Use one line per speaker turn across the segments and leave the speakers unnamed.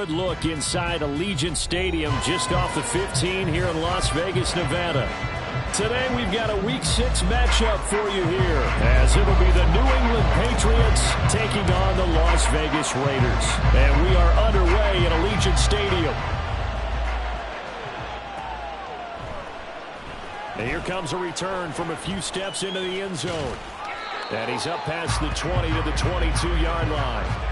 good look inside Allegiant Stadium just off the 15 here in Las Vegas, Nevada. Today we've got a Week 6 matchup for you here, as it'll be the New England Patriots taking on the Las Vegas Raiders. And we are underway at Allegiant Stadium. And here comes a return from a few steps into the end zone. And he's up past the 20 to the 22-yard line.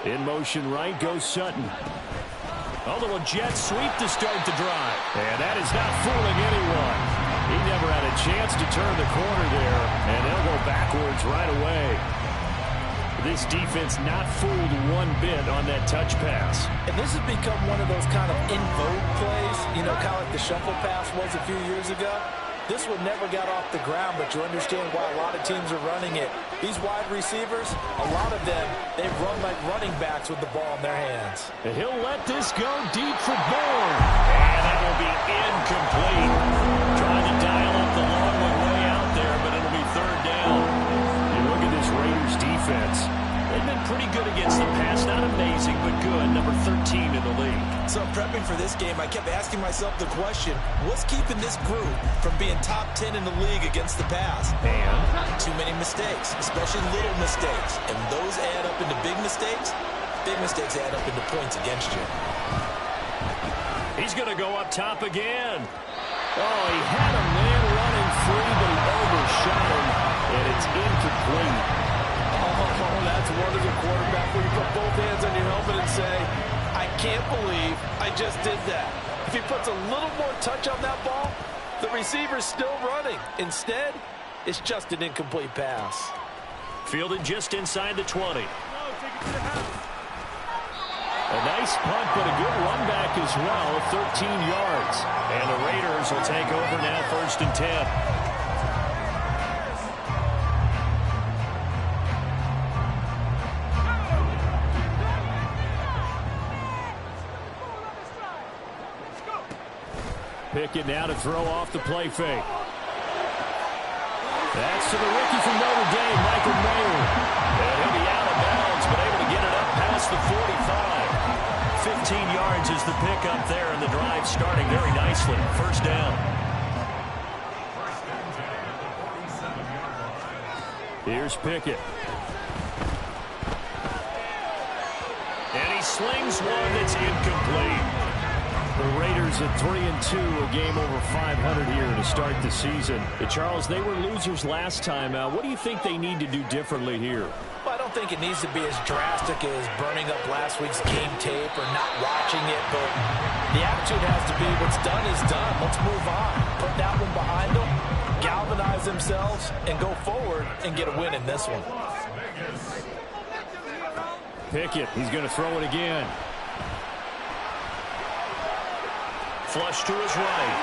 In motion right goes Sutton. A little jet sweep to start the drive. And that is not fooling anyone. He never had a chance to turn the corner there, and they'll go backwards right away. This defense not fooled one bit on that touch pass.
And this has become one of those kind of in vogue plays, you know, kind of like the shuffle pass was a few years ago. This one never got off the ground, but you understand why a lot of teams are running it. These wide receivers, a lot of them, they run like running backs with the ball in their hands.
And he'll let this go deep for Bourne. And that will be incomplete. Trying to dial up the long one way out there, but it'll be third down. You look at this Raiders defense. They've been pretty good against the pass. Not amazing, but good. Number 13 in the league.
So prepping for this game, I kept asking myself the question, what's keeping this group from being top 10 in the league against the pass?
And
too many mistakes, especially little mistakes. And those add up into big mistakes. Big mistakes add up into points against you.
He's going to go up top again. Oh, he had a man running free, but he overshot him, and it's incomplete.
Oh, that's one as a quarterback where you put both hands on your helmet and say, I can't believe I just did that. If he puts a little more touch on that ball, the receiver's still running. Instead, it's just an incomplete pass.
Fielded just inside the 20. A nice punt, but a good run back as well, 13 yards. And the Raiders will take over now, 1st and 10. Pickett now to throw off the play fake. That's to the rookie from Notre Dame, Michael Mayer. And he'll be out of bounds, but able to get it up past the 45. 15 yards is the pickup there, and the drive starting very nicely. First down. Here's Pickett. And he slings one that's incomplete. The Raiders at 3-2, a game over 500 here to start the season. Charles, they were losers last time out. What do you think they need to do differently here?
Well, I don't think it needs to be as drastic as burning up last week's game tape or not watching it, but the attitude has to be what's done is done. Let's move on. Put that one behind them, galvanize themselves, and go forward and get a win in this one.
Pickett, he's going to throw it again. Flush to his right.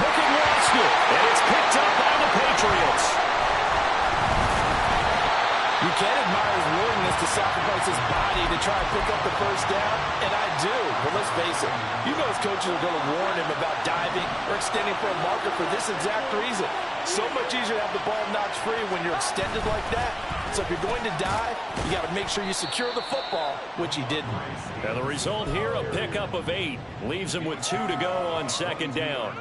Pickett lost it, and it's picked up by the Patriots.
You can admire his willingness to sacrifice his body to try and pick up the first down, and I do. But let's face it, you know his coaches are going to warn him about diving or extending for a marker for this exact reason. So much easier to have the ball knocked free when you're extended like that. So if you're going to dive, you got to make sure you secure the football, which he didn't.
And the result here, a pickup of 8. Leaves him with 2 to go on 2nd down.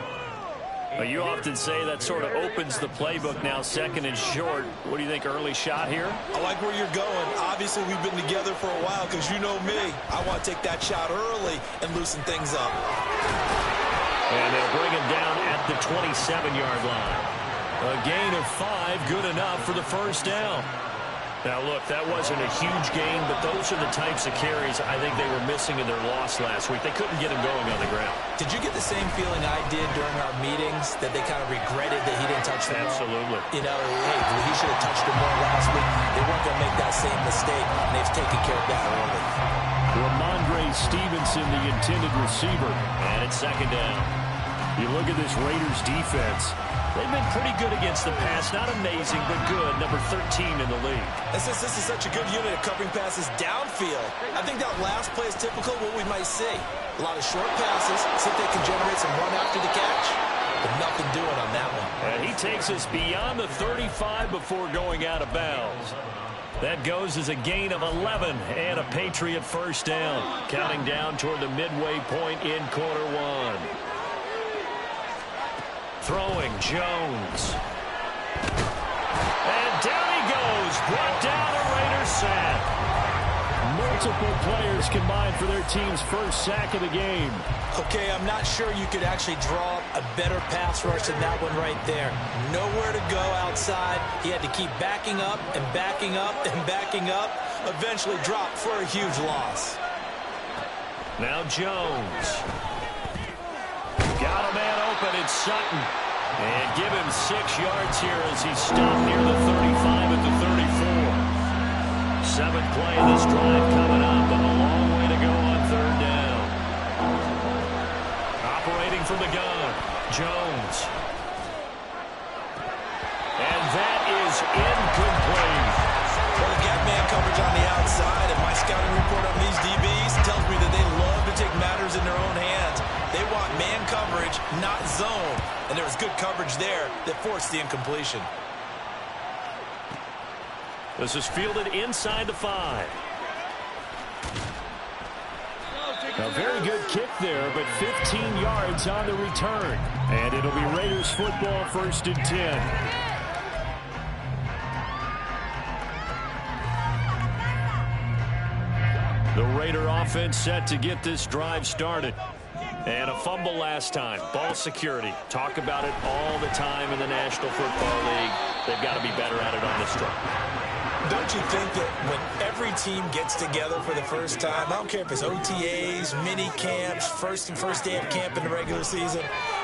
You often say that sort of opens the playbook now, 2nd and short. What do you think, early shot here?
I like where you're going. Obviously, we've been together for a while because you know me. I want to take that shot early and loosen things up.
And they'll bring him down at the 27-yard line. A gain of 5, good enough for the first down. Now, look, that wasn't a huge gain, but those are the types of carries I think they were missing in their loss last week. They couldn't get him going on the ground.
Did you get the same feeling I did during our meetings, that they kind of regretted that he didn't touch the ball?
Absolutely.
You know, hey, he should have touched the ball last week. They weren't going to make that same mistake, and they've taken care of that early.
Ramondre Stevenson, the intended receiver, and it's 2nd down. You look at this Raiders defense. They've been pretty good against the pass. Not amazing, but good. Number 13 in the league.
And since this is such a good unit of covering passes downfield, I think that last play is typical of what we might see. A lot of short passes, see if they can generate some run after the catch, but nothing doing on that one.
And he takes us beyond the 35 before going out of bounds. That goes as a gain of 11 and a Patriot first down. Counting down toward the midway point in quarter one. Throwing Jones. And down he goes. Brought down a Raider sack. Multiple players combined for their team's first sack of the game.
Okay, I'm not sure you could actually draw a better pass rush than that one right there. Nowhere to go outside. He had to keep backing up and backing up and backing up. Eventually dropped for a huge loss.
Now Jones. Got a man open, it's Sutton. And give him 6 yards here as he stopped near the 35 at the 34. 7th play of this drive coming up, and a long way to go on 3rd down. Operating from the gun, Jones. And that is incomplete.
Well, they got man coverage on the outside, and my scouting report on these DBs tells me that they love to take matters in their own hands. They want man coverage, not zone. And there was good coverage there that forced the incompletion.
This is fielded inside the 5. A very good kick there, but 15 yards on the return. And it'll be Raiders football, 1st and 10. The Raider offense set to get this drive started. And a fumble last time. Ball security. Talk about it all the time in the National Football League. They've got to be better at it on this drive.
Don't you think that when every team gets together for the first time, I don't care if it's OTAs, mini camps, first day of camp in the regular season,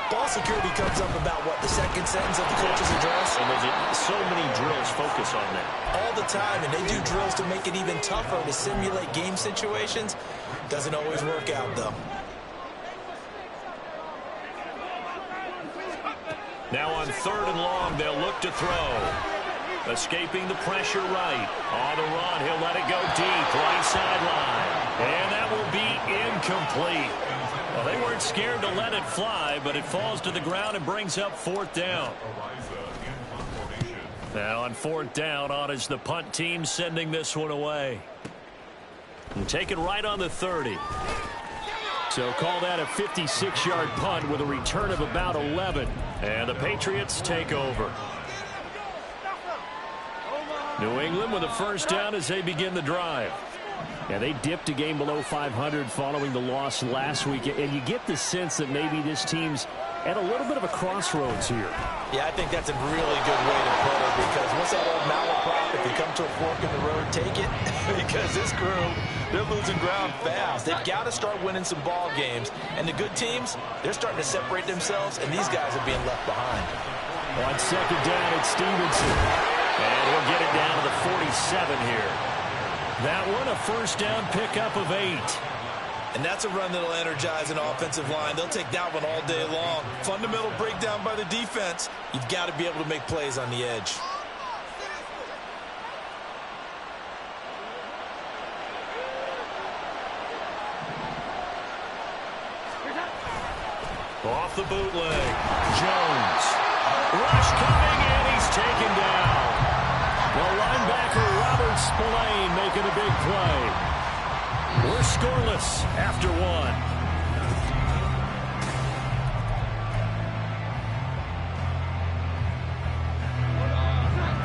ball security comes up about, what, the second sentence of the coach's address?
And there's so many drills focus on that.
All the time, and they do drills to make it even tougher to simulate game situations. Doesn't always work out, though.
Now on 3rd and long, they'll look to throw. Escaping the pressure right. On the run, he'll let it go deep. Right sideline. And that will be incomplete. Well, they weren't scared to let it fly, but it falls to the ground and brings up 4th down. Now on 4th down, on is the punt team sending this one away. And taken right on the 30. So call that a 56-yard punt with a return of about 11. And the Patriots take over. New England with a first down as they begin the drive. Yeah, they dipped a game below 500 following the loss last week. And you get the sense that maybe this team's at a little bit of a crossroads here.
Yeah, I think that's a really good way to put it, because what's that old malaprop? If you come to a fork in the road, take it. Because this crew, they're losing ground fast. They've got to start winning some ball games. And the good teams, they're starting to separate themselves, and these guys are being left behind.
On 2nd down, it's Stevenson. And he'll get it down to the 47 here. That one, a first down pickup of 8.
And that's a run that'll energize an offensive line. They'll take that one all day long. Fundamental breakdown by the defense. You've got to be able to make plays on the edge.
Off the bootleg. Jones. Rush coming, and he's taken down. The linebacker, Robert Spillane, making a big play. We're scoreless after 1.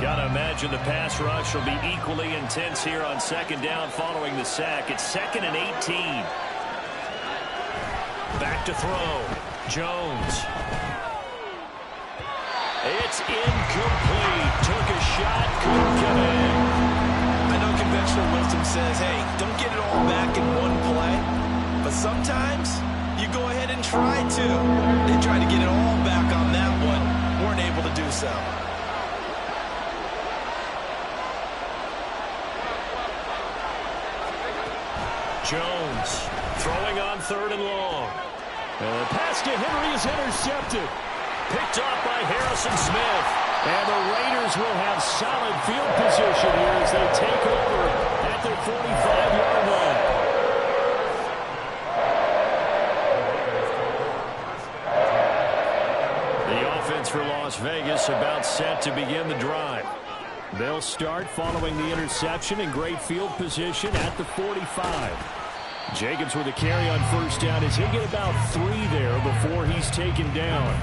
Gotta imagine the pass rush will be equally intense here on 2nd down following the sack. It's 2nd and 18. Back to throw. Jones. It's incomplete. Took a shot, couldn't get in.
I know conventional wisdom says, hey, don't get it all back in one play. But sometimes you go ahead and try to. They tried to get it all back on that one. Weren't able to do so.
Jones throwing on 3rd and long. And the pass to Henry is intercepted. picked off by Harrison Smith. And the Raiders will have solid field position here as they take over at their 45-yard line. The offense for Las Vegas about set to begin the drive. They'll start following the interception in great field position at the 45. Jacobs with a carry on first down as he'll get about 3 there before he's taken down.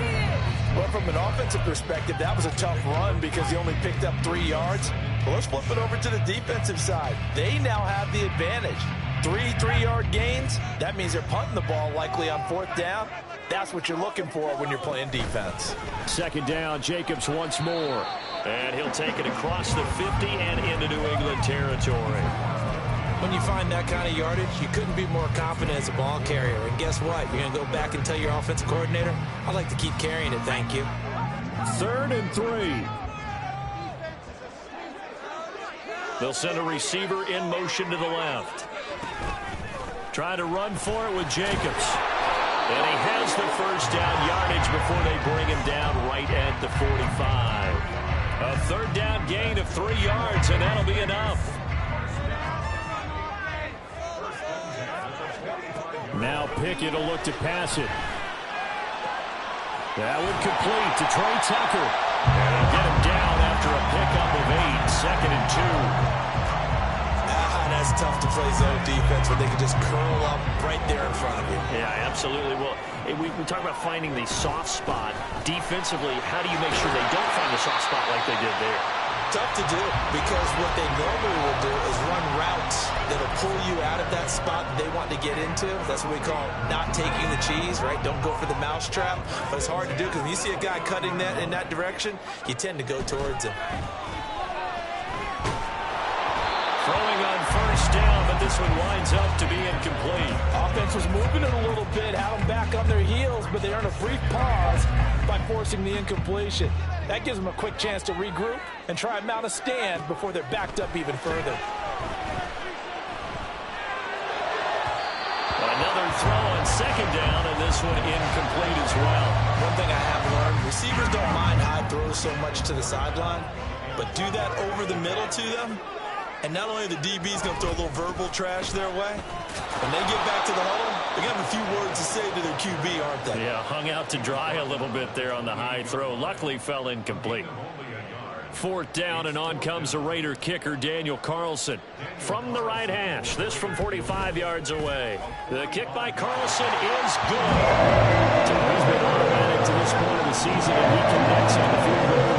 Well, from an offensive perspective, that was a tough run because he only picked up 3 yards. Well, let's flip it over to the defensive side. They now have the advantage. 3 3-yard gains. That means they're punting the ball likely on 4th down. That's what you're looking for when you're playing defense.
Second down, Jacobs once more. And he'll take it across the 50 and into New England territory.
When you find that kind of yardage, you couldn't be more confident as a ball carrier. And guess what? You're going to go back and tell your offensive coordinator, I'd like to keep carrying it, thank you.
3rd and 3. They'll send a receiver in motion to the left. Try to run for it with Jacobs. And he has the first down yardage before they bring him down right at the 45. A 3rd down gain of 3 yards, and that'll be enough. Now Pickett will look to pass it. That would complete to Trey Tucker. And they'll get him down after a pickup of 8. 2nd and 2.
That's tough to play zone defense when they can just curl up right there in front of you.
Yeah, absolutely. Well, we talk about finding the soft spot. Defensively, how do you make sure they don't find the soft spot like they did there?
Tough to do because what they normally will do is run routes that'll pull you out of that spot they want to get into. That's what we call not taking the cheese, right? Don't go for the mousetrap. But it's hard to do because when you see a guy cutting that in that direction, you tend to go towards him.
Throwing on first down, but this one winds up to be incomplete.
Offense was moving it a little bit, had them back on their heels, but they earned a brief pause by forcing the incompletion. That gives them a quick chance to regroup and try and mount a stand before they're backed up even further.
Another throw on 2nd down, and this one incomplete as well.
One thing I have learned, receivers don't mind high throws so much to the sideline, but do that over the middle to them, and not only are the DBs going to throw a little verbal trash their way, when they get back to the huddle, they're going to have a few words to say to their QB, aren't they?
Yeah, hung out to dry a little bit there on the high throw. Luckily fell incomplete. 4th down, and on comes the Raider kicker, Daniel Carlson. From the right hash, this from 45 yards away. The kick by Carlson is good. He's been automatic to this point of the season, and he connects on the field goal.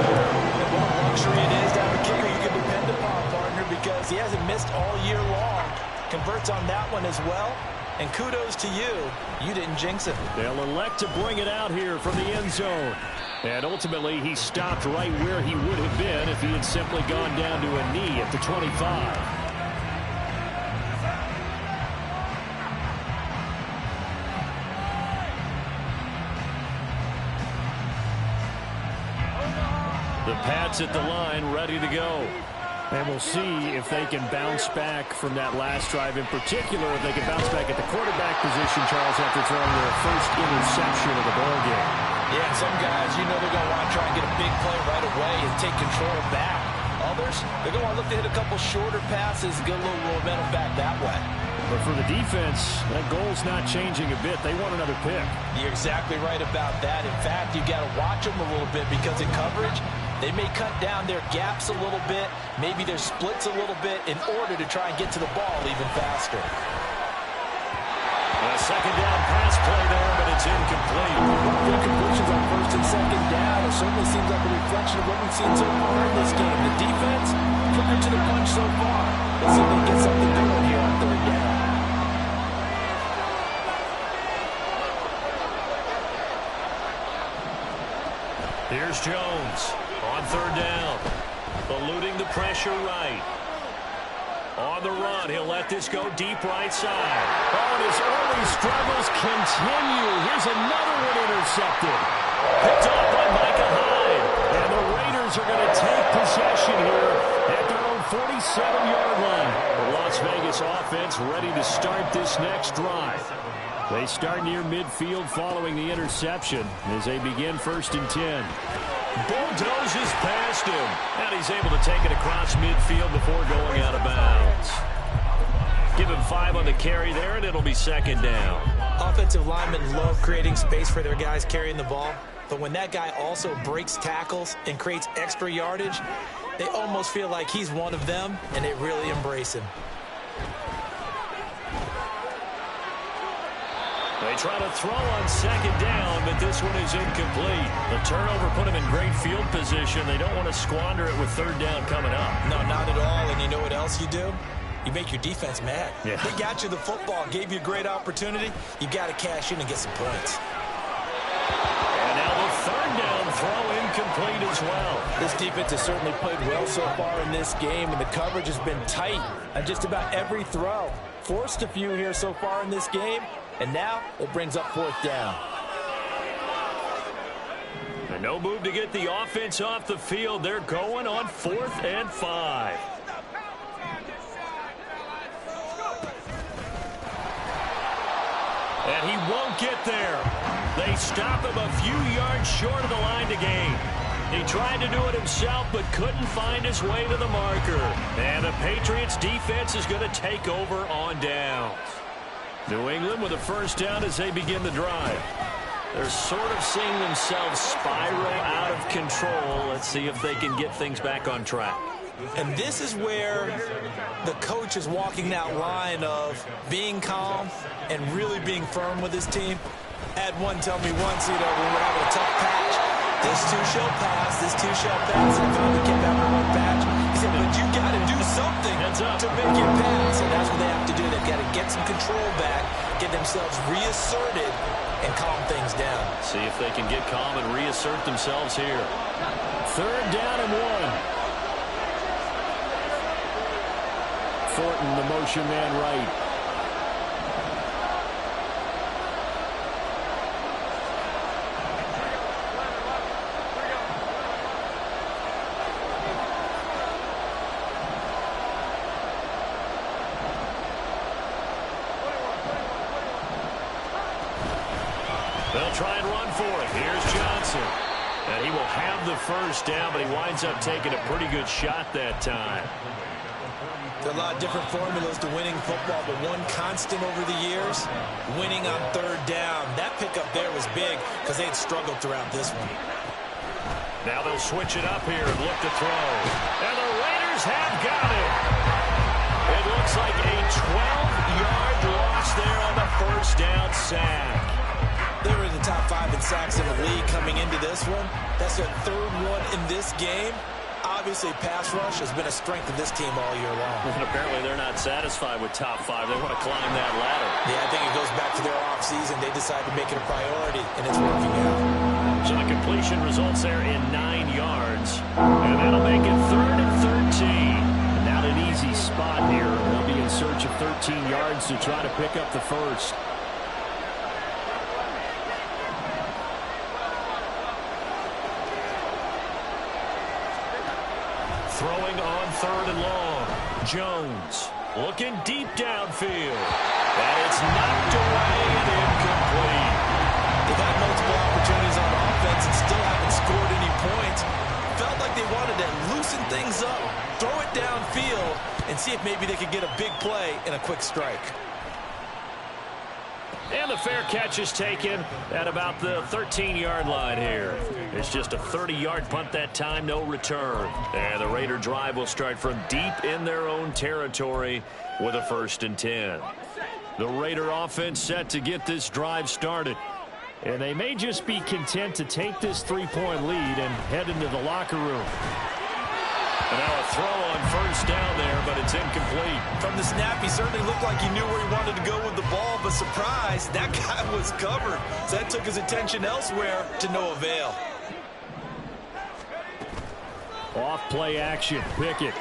And what a luxury it is to have a kicker you can depend upon, partner, because he hasn't missed all year long. Converts on that one as well. And kudos to you. You didn't jinx it.
They'll elect to bring it out here from the end zone. And ultimately, he stopped right where he would have been if he had simply gone down to a knee at the 25. The Pats at the line, ready to go. And we'll see if they can bounce back from that last drive. In particular, if they can bounce back at the quarterback position, Charles, after throwing their first interception of the ballgame.
Yeah, some guys, you know they're going to want to try and get a big play right away and take control back. Others, they're going to want to look to hit a couple shorter passes and get a little momentum back that way.
But for the defense, that goal's not changing a bit. They want another pick.
You're exactly right about that. In fact, you've got to watch them a little bit because in coverage, they may cut down their gaps a little bit, maybe their splits a little bit in order to try and get to the ball even faster.
A 2nd down pass play there, but it's incomplete.
Good completions on 1st and 2nd down. It certainly seems like a reflection of what we've seen so far in this game. The defense, quicker to the punch so far. Let's see if they get something going here on 3rd down.
Here's Jones on 3rd down. Eluding the pressure right. On the run, he'll let this go deep right side. Oh, and his early struggles continue. Here's another one intercepted. Picked off by Micah Hyde. And the Raiders are going to take possession here at their own 47-yard line. The Las Vegas offense ready to start this next drive. They start near midfield following the interception as they begin 1st and 10. Bulldozes past him, and he's able to take it across midfield before going out of bounds. Give him 5 on the carry there, and it'll be 2nd down.
Offensive linemen love creating space for their guys carrying the ball, but when that guy also breaks tackles and creates extra yardage, they almost feel like he's one of them, and they really embrace him.
They try to throw on 2nd down, but this one is incomplete. The turnover put them in great field position. They don't want to squander it with 3rd down coming up.
No, not at all, and you know what else you do? You make your defense mad.
Yeah.
They got you the football, gave you a great opportunity. You got to cash in and get some points.
And now the 3rd down throw incomplete as well.
This defense has certainly played well so far in this game, and the coverage has been tight on just about every throw. Forced a few here so far in this game, and now it brings up 4th down.
And no move to get the offense off the field. They're going on 4th and 5. And he won't get there. They stop him a few yards short of the line to gain. He tried to do it himself, but couldn't find his way to the marker. And the Patriots defense is going to take over on downs. New England with a 1st down as they begin the drive. They're sort of seeing themselves spiral out of control. Let's see if they can get things back on track.
And this is where the coach is walking that line of being calm and really being firm with his team. I had one tell me once, when we're having a tough patch, this too shall pass, this too shall pass. And finally came back with one patch. He said, but you got to do something to make it pass. And that's what they have to do. They've got to get some control back, get themselves reasserted, and calm things down.
See if they can get calm and reassert themselves here. 3rd down and 1. Thornton, the motion man right. They'll try and run for it. Here's Johnson. And he will have the 1st down, but he winds up taking a pretty good shot that time.
There are a lot of different formulas to winning football, but one constant over the years, winning on 3rd down. That pickup there was big because they had struggled throughout this one.
Now they'll switch it up here and look to throw. And the Raiders have got it. It looks like a 12-yard loss there on the 1st down sack.
They were in the top 5 in sacks in the league coming into this one. That's their 3rd one in this game. Obviously, pass rush has been a strength of this team all year long.
And apparently they're not satisfied with top 5. They want to climb that ladder.
Yeah, I think it goes back to their offseason. They decided to make it a priority, and it's working out.
So the completion results there in 9 yards. And that'll make it 3rd and 13. And not an easy spot here. They'll be in search of 13 yards to try to pick up the 1st. Throwing on 3rd and long. Jones looking deep downfield. And it's knocked away and incomplete.
They've had multiple opportunities on offense and still haven't scored any points. Felt like they wanted to loosen things up, throw it downfield, and see if maybe they could get a big play and a quick strike.
And the fair catch is taken at about the 13-yard line here. It's just a 30-yard punt that time, no return. And the Raider drive will start from deep in their own territory with a 1st and 10. The Raider offense set to get this drive started. And they may just be content to take this 3-point lead and head into the locker room. And now a throw on 1st down there, but it's incomplete.
From the snap, he certainly looked like he knew where he wanted to go with the ball, but surprise, that guy was covered. So that took his attention elsewhere to no avail.
Off play action, Pickett.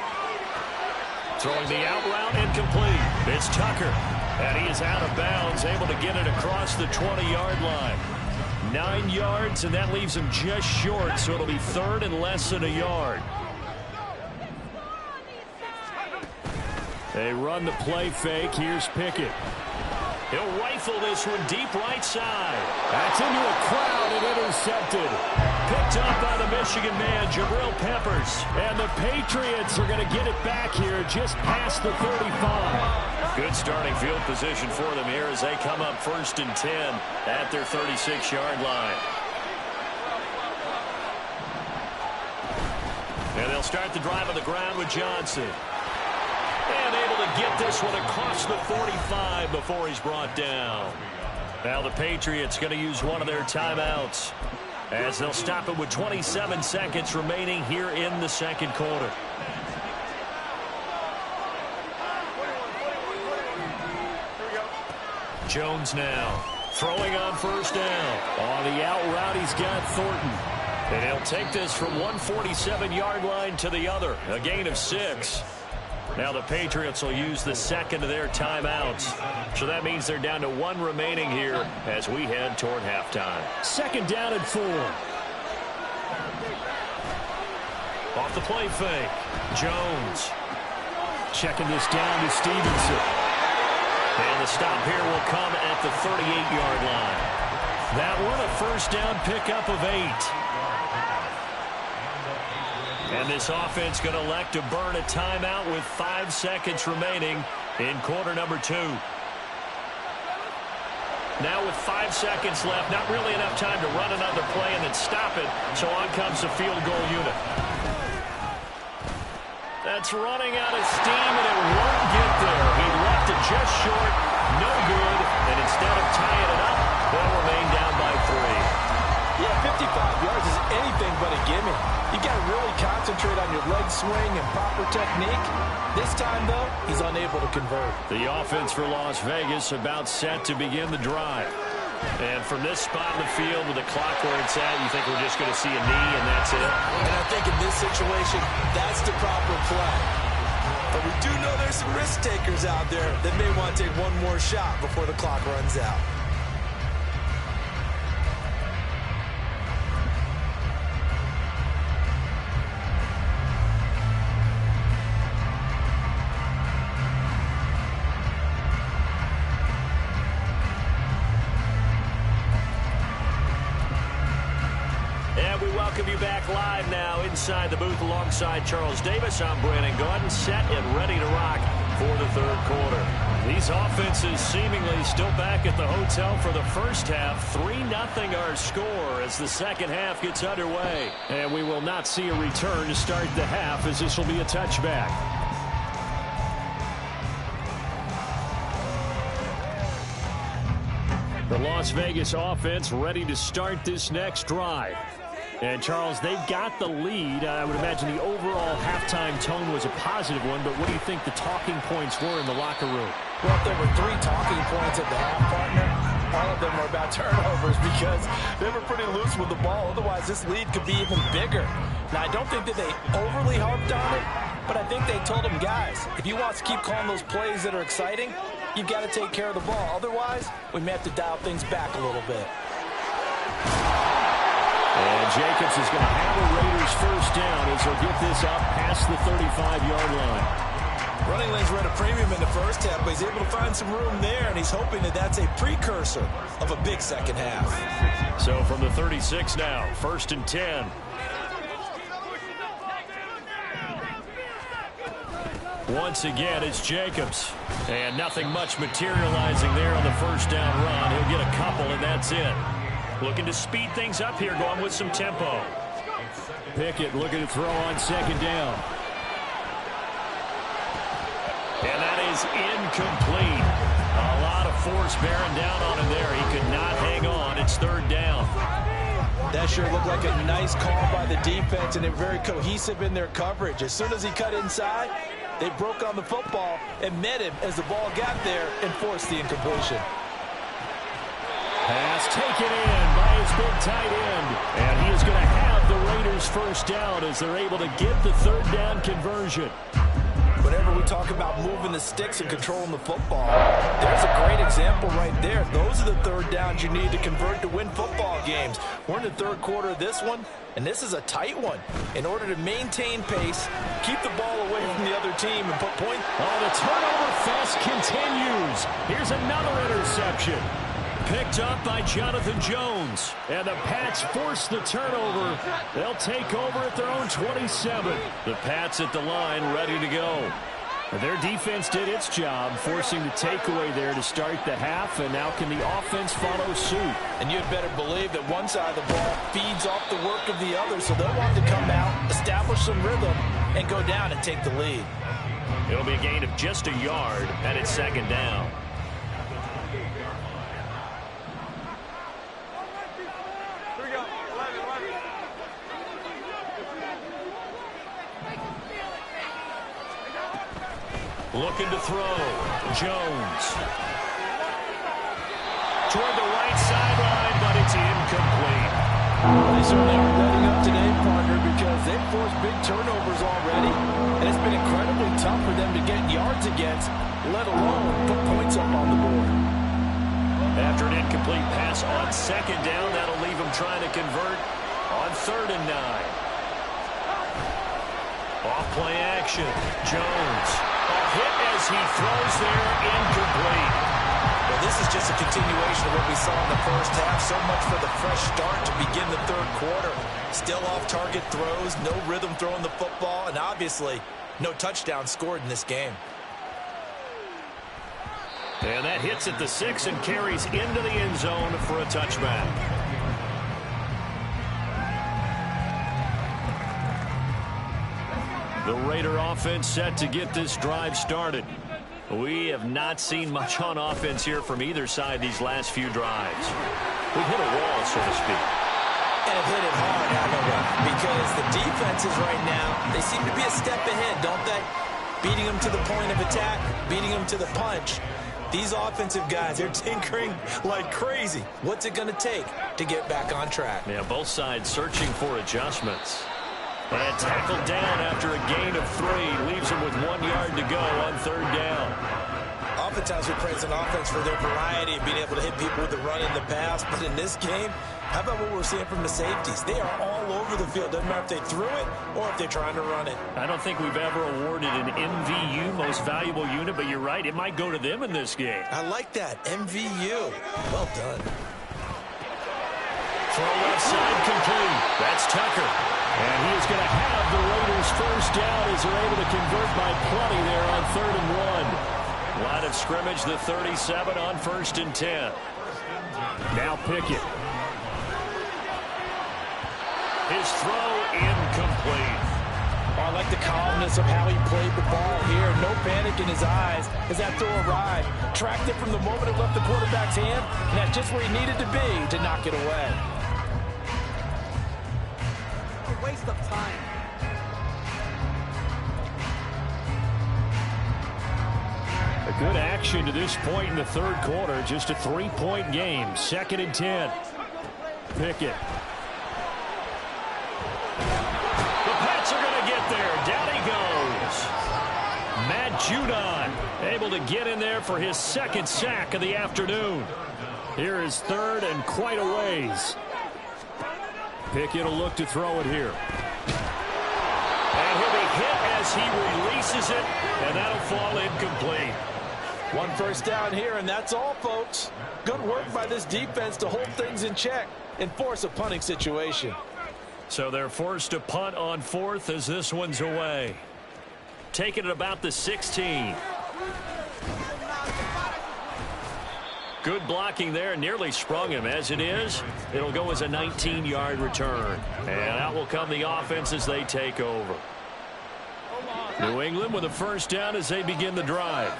Throwing the out route, incomplete. It's Tucker, and he is out of bounds, able to get it across the 20-yard line. 9 yards, and that leaves him just short, so it'll be 3rd and less than a yard. They run the play fake. Here's Pickett. He'll rifle this one deep right side. That's into a crowd and intercepted. Picked up by the Michigan man, Jabril Peppers. And the Patriots are going to get it back here just past the 35. Good starting field position for them here as they come up 1st and 10 at their 36-yard line. And they'll start the drive on the ground with Johnson. And able to get this one across the 45 before he's brought down. Now the Patriots going to use one of their timeouts as they'll stop it with 27 seconds remaining here in the second quarter. Jones now throwing on 1st down. On the out route, he's got Thornton. And he'll take this from one 47-yard line to the other. A gain of 6. Now the Patriots will use the second of their timeouts. So that means they're down to 1 remaining here as we head toward halftime. 2nd down and 4. Off the play fake. Jones checking this down to Stevenson. And the stop here will come at the 38-yard line. That one a 1st down pickup of 8. And this offense going to elect to burn a timeout with 5 seconds remaining in quarter number 2. Now with 5 seconds left, not really enough time to run another play and then stop it. So on comes the field goal unit. That's running out of steam, and it won't get there. He left it just short, no good, and instead of tying it up, they'll remain down by 3.
Yeah, 55 yards is anything but a gimme. You got to really concentrate on your leg swing and proper technique. This time, though, he's unable to convert.
The offense for Las Vegas about set to begin the drive. And from this spot in the field with the clock where it's at, you think we're just going to see a knee and that's it?
And I think in this situation, that's the proper play. But we do know there's some risk takers out there that may want to take one more shot before the clock runs out.
Welcome you back live now inside the booth alongside Charles Davis. I'm Brandon Gaudin, set and ready to rock for the 3rd quarter. These offenses seemingly still back at the hotel for the first half. 3-0 our score as the second half gets underway. And we will not see a return to start the half as this will be a touchback. The Las Vegas offense ready to start this next drive. And, Charles, they've got the lead. I would imagine the overall halftime tone was a positive one, but what do you think the talking points were in the locker room?
Well, if there were 3 talking points at the half, partner, all of them were about turnovers because they were pretty loose with the ball. Otherwise, this lead could be even bigger. Now, I don't think that they overly harped on it, but I think they told them, guys, if you want to keep calling those plays that are exciting, you've got to take care of the ball. Otherwise, we may have to dial things back a little bit.
And Jacobs is going to have a Raiders 1st down as they'll get this up past the 35-yard line.
Running lanes were at a premium in the first half, but he's able to find some room there, and he's hoping that that's a precursor of a big second half.
So from the 36 now, 1st and 10. Once again, it's Jacobs. And nothing much materializing there on the 1st down run. He'll get a couple, and that's it. Looking to speed things up here, going with some tempo. Pickett looking to throw on 2nd down. And that is incomplete. A lot of force bearing down on him there. He could not hang on. It's 3rd down.
That sure looked like a nice call by the defense, and they're very cohesive in their coverage. As soon as he cut inside, they broke on the football and met him as the ball got there and forced the incompletion.
Pass taken in by his big tight end. And he is going to have the Raiders 1st down as they're able to get the 3rd down conversion.
whenever we talk about moving the sticks and controlling the football, there's a great example right there. Those are the third downs you need to convert to win football games. We're in the third quarter of this one, and this is a tight one. In order to maintain pace, keep the ball away from the other team, and put points.
Oh, the turnover fest continues. Here's another interception. Picked up by Jonathan Jones. And the Pats force the turnover. They'll take over at their own 27. The Pats at the line ready to go. Their defense did its job, forcing the takeaway there to start the half, and now can the offense follow suit?
And you'd better believe that one side of the ball feeds off the work of the other, so they'll want to come out, establish some rhythm, and go down and take the lead.
It'll be a gain of just a yard, and it's second down. Looking to throw. Jones. Toward the right sideline, but it's incomplete.
Well, they certainly aren't letting up today, partner, because they've forced big turnovers already, and it's been incredibly tough for them to get yards against, let alone put points up on the board.
After an incomplete pass on second down, that'll leave them trying to convert on 3rd and 9. Off play action. Jones. A hit as he throws there, incomplete.
Well, this is just a continuation of what we saw in the first half. So much for the fresh start to begin the third quarter. Still off-target throws, no rhythm throwing the football, and obviously no touchdown scored in this game.
And that hits at the 6 and carries into the end zone for a touchback. The Raider offense set to get this drive started. We have not seen much on offense here from either side these last few drives. We hit a wall, so to speak.
And have hit it hard, haven't we? Because the defenses right now, they seem to be a step ahead, don't they? Beating them to the point of attack, beating them to the punch. These offensive guys, they're tinkering like crazy. What's it going to take to get back on track?
Yeah, both sides searching for adjustments. And tackled down after a gain of 3. Leaves him with 1 yard to go on 3rd down.
Oftentimes we praise an offense for their variety of being able to hit people with the run in the pass. But in this game, how about what we're seeing from the safeties? They are all over the field. Doesn't matter if they threw it or if they're trying to run it.
I don't think we've ever awarded an MVU, most valuable unit, but you're right. It might go to them in this game.
I like that. MVU. Well done.
Throw left side complete. That's Tucker. And he is going to have the Raiders first down as they're able to convert by plenty there on 3rd and 1. Line of scrimmage, the 37 on 1st and 10. Now Pickett. His throw incomplete.
Oh, I like the calmness of how he played the ball here. No panic in his eyes as that throw arrived. Tracked it from the moment it left the quarterback's hand, and that's just where he needed to be to knock it away.
Waste of time.
A good action to this point in the third quarter. Just a 3-point game. 2nd and 10. Pickett. The Pats are going to get there. Down he goes. Matt Judon able to get in there for his 2nd sack of the afternoon. Here is 3rd and quite a ways. Pickett will look to throw it here. And he'll be hit as he releases it, and that'll fall incomplete.
1 first down here, and that's all, folks. Good work by this defense to hold things in check and force a punting situation.
So they're forced to punt on 4th as this one's away. Taking it about the 16. Good blocking there, nearly sprung him. As it is, it'll go as a 19-yard return. And out will come the offense as they take over. New England with a first down as they begin the drive.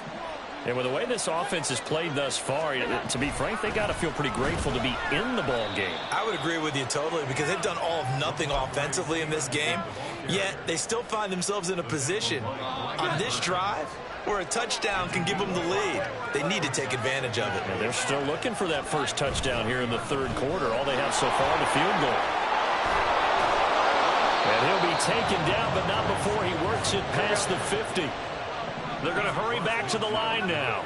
And with the way this offense has played thus far, to be frank, they got to feel pretty grateful to be in the ball game.
I would agree with you totally because they've done all of nothing offensively in this game, yet they still find themselves in a position on this drive where a touchdown can give them the lead. They need to take advantage of it.
And they're still looking for that first touchdown here in the third quarter. All they have so far, the field goal. And he'll be taken down, but not before he works it past the 50. They're going to hurry back to the line now.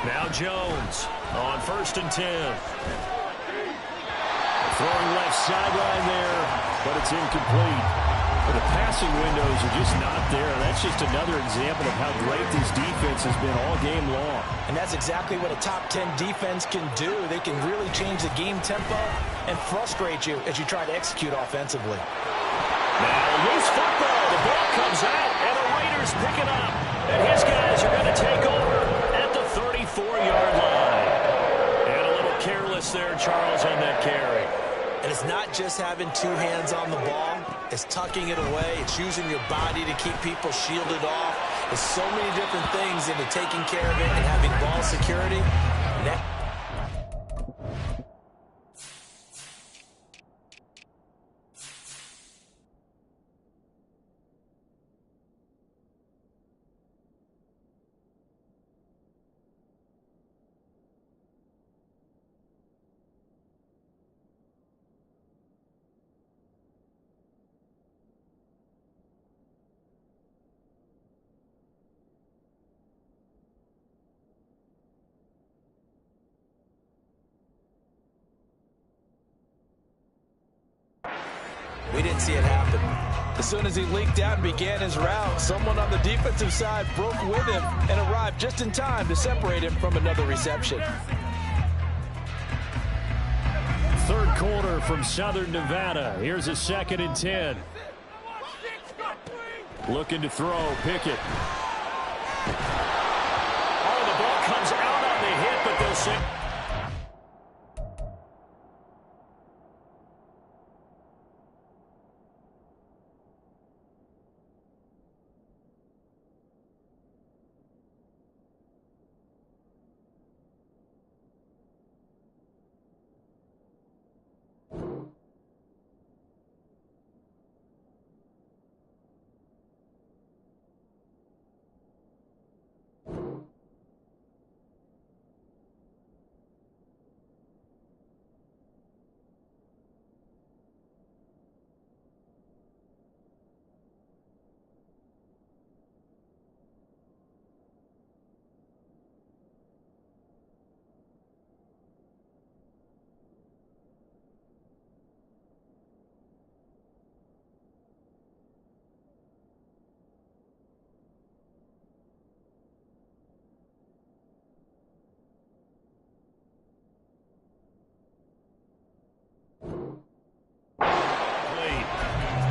Now Jones on 1st and 10. Throwing left sideline there, but it's incomplete. The passing windows are just not there. That's just another example of how great this defense has been all game long.
And that's exactly what a top 10 defense can do. They can really change the game tempo and frustrate you as you try to execute offensively.
Now loose football. The ball comes out, and the Raiders pick it up. And his guys are going to take over at the 34-yard line. And a little careless there, Charles, on that carry.
And it's not just having two hands on the ball. It's tucking it away. It's using your body to keep people shielded off. There's so many different things into taking care of it and having ball security. We didn't see it happen.
As soon as he leaked out and began his route, someone on the defensive side broke with him and arrived just in time to separate him from another reception.
Third quarter from Southern Nevada. Here's a 2nd and 10. Looking to throw. Pickett. Oh, the ball comes out on the hit, but they'll say...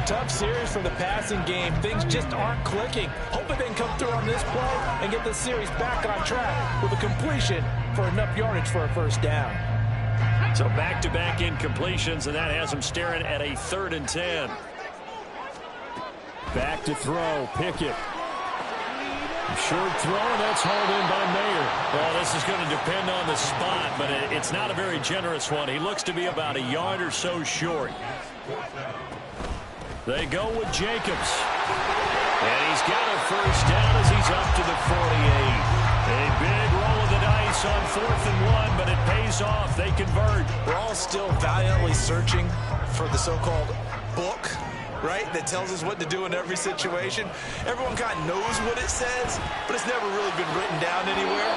Tough series for the passing game. Things just aren't clicking. Hoping they can come through on this play and get the series back on track with a completion for enough yardage for a first down.
So back-to-back incompletions, and that has them staring at a 3rd and 10. Back to throw. Pickett. Short throw, and that's hauled in by Mayer. Well, this is going to depend on the spot, but it's not a very generous one. He looks to be about a yard or so short. They go with Jacobs. And he's got a first down as he's up to the 48. A big roll of the dice on 4th and 1, but it pays off. They convert.
We're all still valiantly searching for the so-called book, right, that tells us what to do in every situation. Everyone kind of knows what it says, but it's never really been written down anywhere.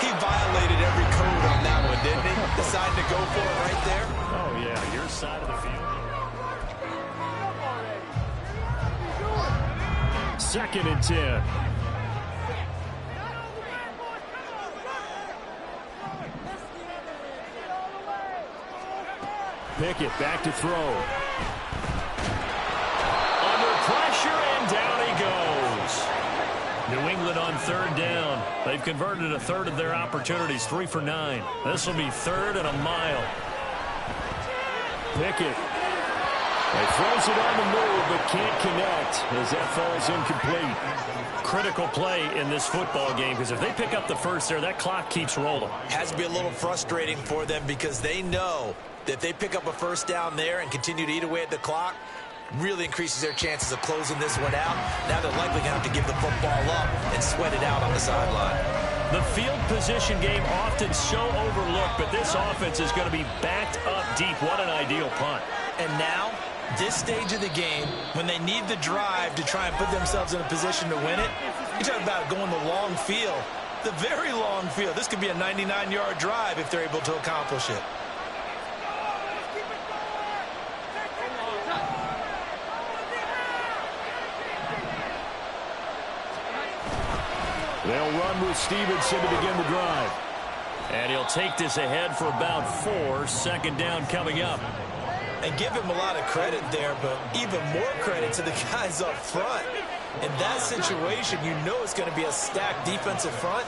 He violated every code on that one, didn't he? Decided to go for it right there.
Oh, yeah, your side of the field. 2nd and 10. Pickett back to throw. Under pressure, and down he goes. New England on 3rd down. They've converted a third of their opportunities, 3 for 9. This will be 3rd and a mile. Pickett. He throws it on the move, but can't connect as that falls incomplete. Critical play in this football game, because if they pick up the first there, that clock keeps rolling.
Has to be a little frustrating for them because they know that if they pick up a first down there and continue to eat away at the clock, really increases their chances of closing this one out. Now they're likely going to have to give the football up and sweat it out on the sideline.
The field position game often so overlooked, but this offense is going to be backed up deep. What an ideal punt.
And now, this stage of the game, when they need the drive to try and put themselves in a position to win it, you're talking about going the long field, the very long field. This could be a 99-yard drive if they're able to accomplish it.
They'll run with Stevenson to begin the drive. And he'll take this ahead for about 4. Second down coming up.
And give him a lot of credit there, but even more credit to the guys up front. In that situation, you know it's going to be a stacked defensive front.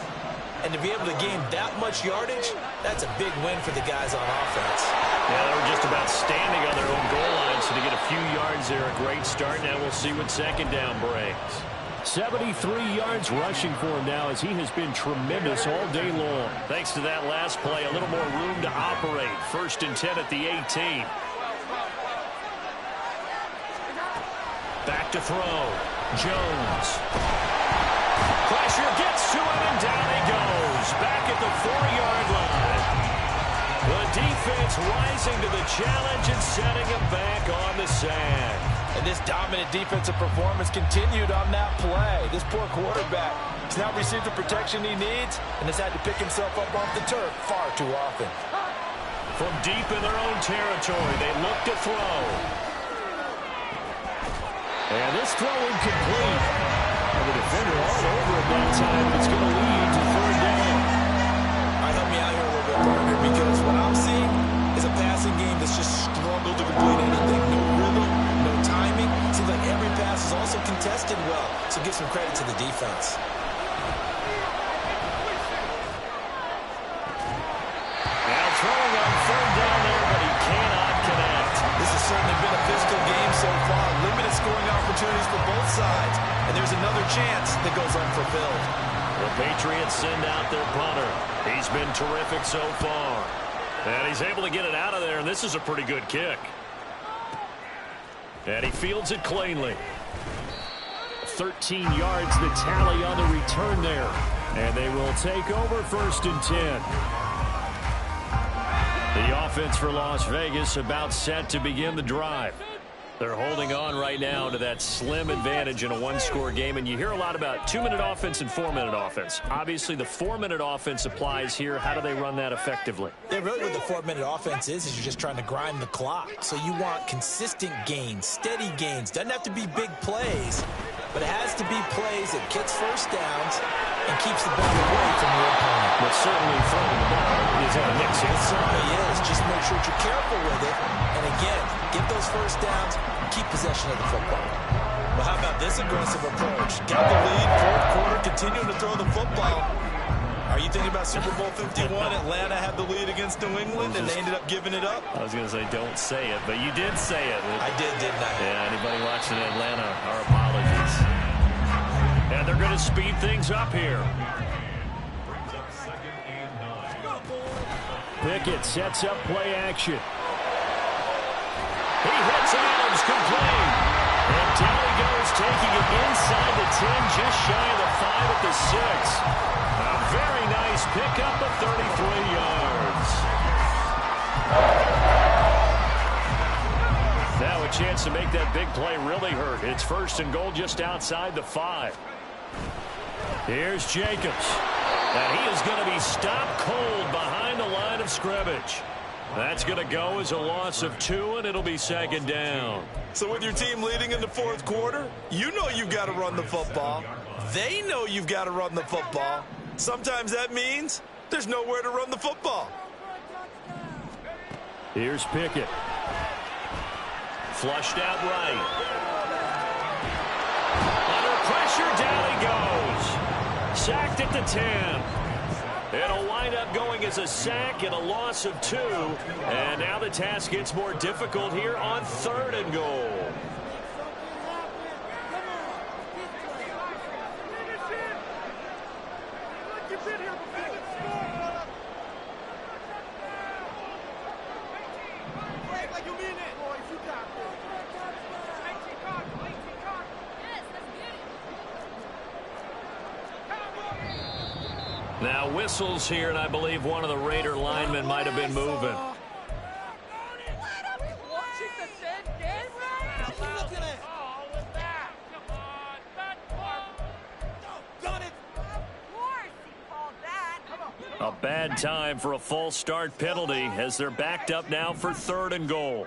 And to be able to gain that much yardage, that's a big win for the guys on offense.
Yeah, they were just about standing on their own goal line, so to get a few yards there, a great start. Now we'll see what second down brings. 73 yards rushing for him now as he has been tremendous all day long. Thanks to that last play, a little more room to operate. 1st and 10 at the 18. Back to throw. Jones. Pressure gets to him, and down he goes. Back at the 4-yard line. The defense rising to the challenge and setting him back on the sand.
And this dominant defensive performance continued on that play. This poor quarterback has now received the protection he needs and has had to pick himself up off the turf far too often.
From deep in their own territory, they look to throw. And this throw incomplete. And the defender all over it that time. It's going to lead to 3rd down.
All right, help me out here a little bit, partner, because what I'm seeing is a passing game that's just struggled to complete anything. No rhythm, no timing. Seems like every pass is also contested well, so give some credit to the defense.
Now throwing on 3rd down there, but he cannot connect.
This has certainly been a physical game so far. Limited scoring opportunities for both sides, and there's another chance that goes unfulfilled.
The Patriots send out their punter. He's been terrific so far. And he's able to get it out of there, and this is a pretty good kick. And he fields it cleanly. 13 yards the tally on the return there. And they will take over 1st and 10. The offense for Las Vegas about set to begin the drive. They're holding on right now to that slim advantage in a 1-score game. And you hear a lot about 2-minute offense and 4-minute offense. Obviously, the 4-minute offense applies here. How do they run that effectively?
Yeah, really what the 4-minute offense is you're just trying to grind the clock. So you want consistent gains, steady gains. Doesn't have to be big plays, but it has to be plays that gets first downs and keeps the ball away from your opponent.
But certainly throwing the ball is in the mix here.
It certainly is. Just make sure you're careful with it. And again, get those first downs, keep possession of the football. Well, how about this aggressive approach? Got the lead, 4th quarter, continuing to throw the football. Are you thinking about Super Bowl 51? Atlanta had the lead against New England, and they ended up giving it up?
I was going to say don't say it, but you did say it.
I did, didn't I?
Yeah, anybody watching Atlanta, our apologies. And they're going to speed things up here. Pickett sets up play action. He hits Adams, complete. And down he goes, taking it inside the 10, just shy of the 5 at the 6. A very nice pickup of 33 yards. Now a chance to make that big play really hurt. It's 1st and goal just outside the 5. Here's Jacobs. And he is going to be stopped cold behind the line of scrimmage. That's going to go as a loss of 2, and it'll be 2nd down.
So with your team leading in the 4th quarter, you know you've got to run the football. They know you've got to run the football. Sometimes that means there's nowhere to run the football.
Here's Pickett. Flushed out right. Under pressure, down he goes. Sacked at the 10. It'll wind up going as a sack and a loss of 2. And now the task gets more difficult here on 3rd and goal. Now whistles here, and I believe one of the Raider linemen might have been moving. A bad time for a false start penalty as they're backed up now for 3rd and goal.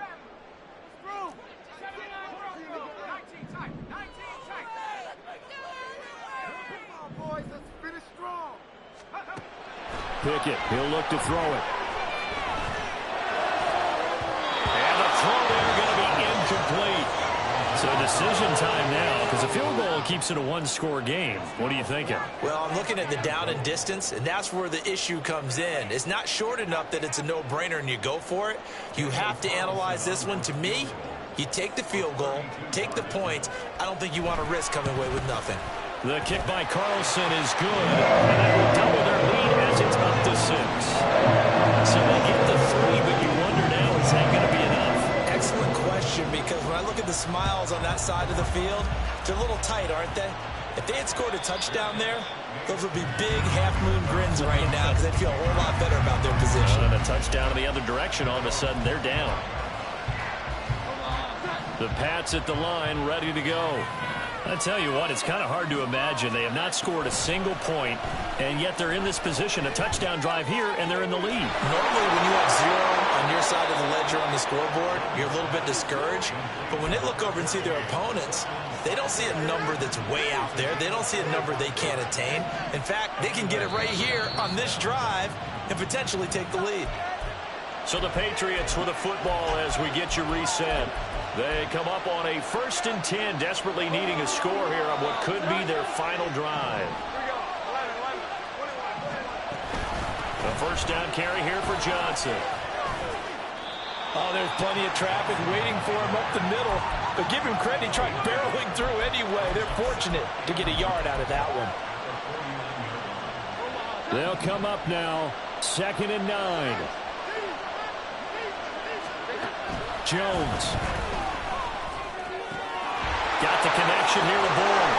Pickett, he'll look to throw it. And the throw there going to be incomplete. So decision time now, because a field goal keeps it a one-score game. What are you thinking?
Well, I'm looking at the down and distance, and that's where the issue comes in. It's not short enough that it's a no-brainer and you go for it. You have to analyze this one. To me, you take the field goal, take the point. I don't think you want to risk coming away with nothing.
The kick by Carlson is good, and that will double their lead as it's up to 6. So they get the 3, but you wonder now, is that going to be enough?
Excellent question, because when I look at the smiles on that side of the field, they're a little tight, aren't they? If they had scored a touchdown there, those would be big half-moon grins right now because they'd feel a whole lot better about their position.
And a touchdown in the other direction, all of a sudden they're down. The Pats at the line, ready to go. I tell you what, it's kind of hard to imagine. They have not scored a single point, and yet they're in this position. A touchdown drive here, and they're in the lead.
Normally, when you have 0 on your side of the ledger on the scoreboard, you're a little bit discouraged. But when they look over and see their opponents, they don't see a number that's way out there. They don't see a number they can't attain. In fact, they can get it right here on this drive and potentially take the lead.
So the Patriots with a football as we get you reset. They come up on a 1st and 10, desperately needing a score here on what could be their final drive. The first down carry here for Johnson.
Oh, there's plenty of traffic waiting for him up the middle. But give him credit, he tried barreling through anyway. They're fortunate to get a yard out of that one.
They'll come up now, 2nd and 9. Jones. Got the connection here to Bourne.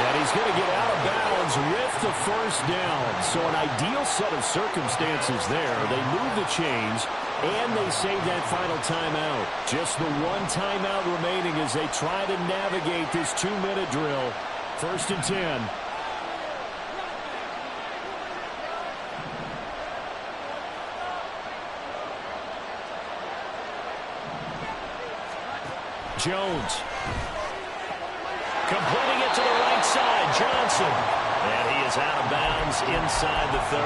And he's going to get out of bounds with the first down. So an ideal set of circumstances there. They move the chains, and they save that final timeout. Just the one timeout remaining as they try to navigate this 2-minute drill. 1st and 10. Jones. Completing it to the right side, Johnson. And he is out of bounds inside the 30.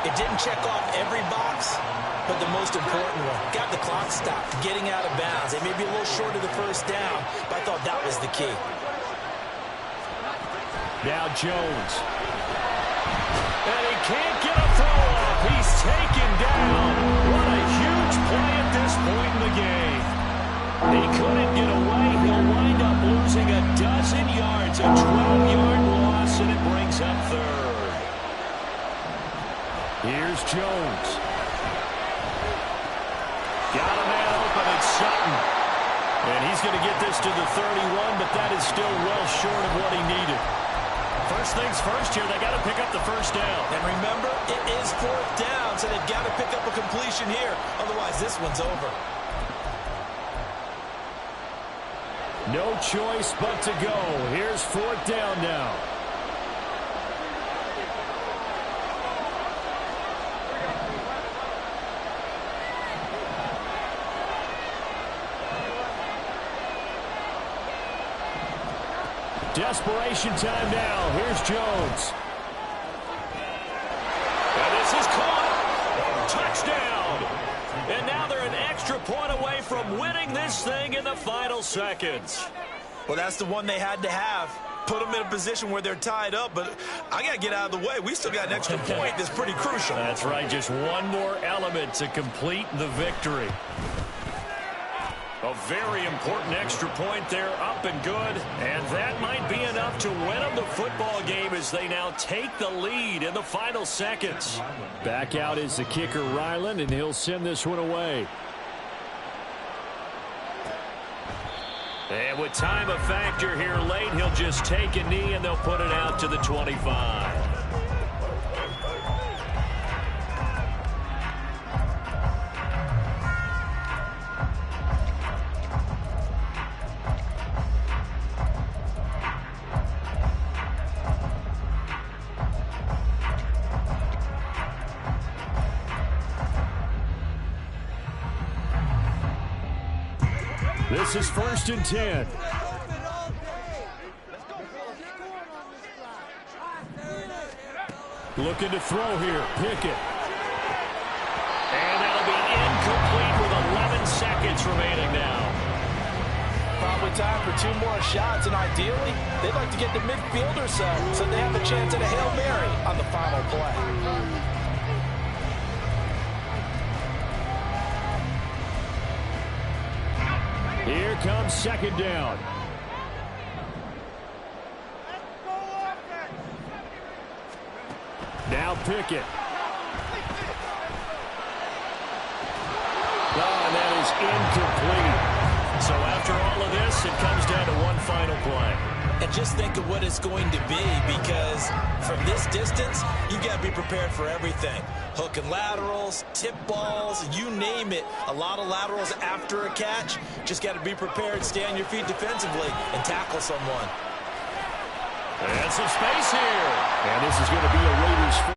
It didn't check off every box, but the most important one. Got the clock stopped, getting out of bounds. They may be a little short of the first down, but I thought that was the key.
Now Jones. And he can't get a throw off. He's taken down. What a huge play at this point in the game. He couldn't get away. He'll wind up losing a dozen yards. A 12-yard loss, and it brings up 3rd. Here's Jones. Got a man open. It's Sutton. And he's going to get this to the 31, but that is still well short of what he needed. First things first here, they got to pick up the first down.
And remember, it is 4th down, so they've got to pick up a completion here. Otherwise, this one's over.
No choice but to go. Here's 4th down now. Desperation time now. Here's Jones. And this is caught. Touchdown. And now they're an extra point away from winning this thing in the final seconds.
Well, that's the one they had to have. Put them in a position where they're tied up, but I got to get out of the way. We still got an extra point that's pretty crucial.
That's right. Just one more element to complete the victory. A very important extra point there, up and good. And that might be enough to win them the football game as they now take the lead in the final seconds. Back out is the kicker, Ryland, and he'll send this one away. And with time a factor here late, he'll just take a knee and they'll put it out to the 25. This is 1st and 10. Looking to throw here. Pickett. And that'll be incomplete with 11 seconds remaining now.
Probably time for 2 more shots, and ideally, they'd like to get the midfielder so they have a chance at a Hail Mary on the final play.
Here comes 2nd down. Now Pickett. Oh, and that is incomplete. So after all of this, it comes down to one final play.
And just think of what it's going to be, because from this distance, you've got to be prepared for everything. Hook and laterals, tip balls, you name it. A lot of laterals after a catch. Just got to be prepared, stay on your feet defensively, and tackle someone.
And some space here. And this is going to be a Raiders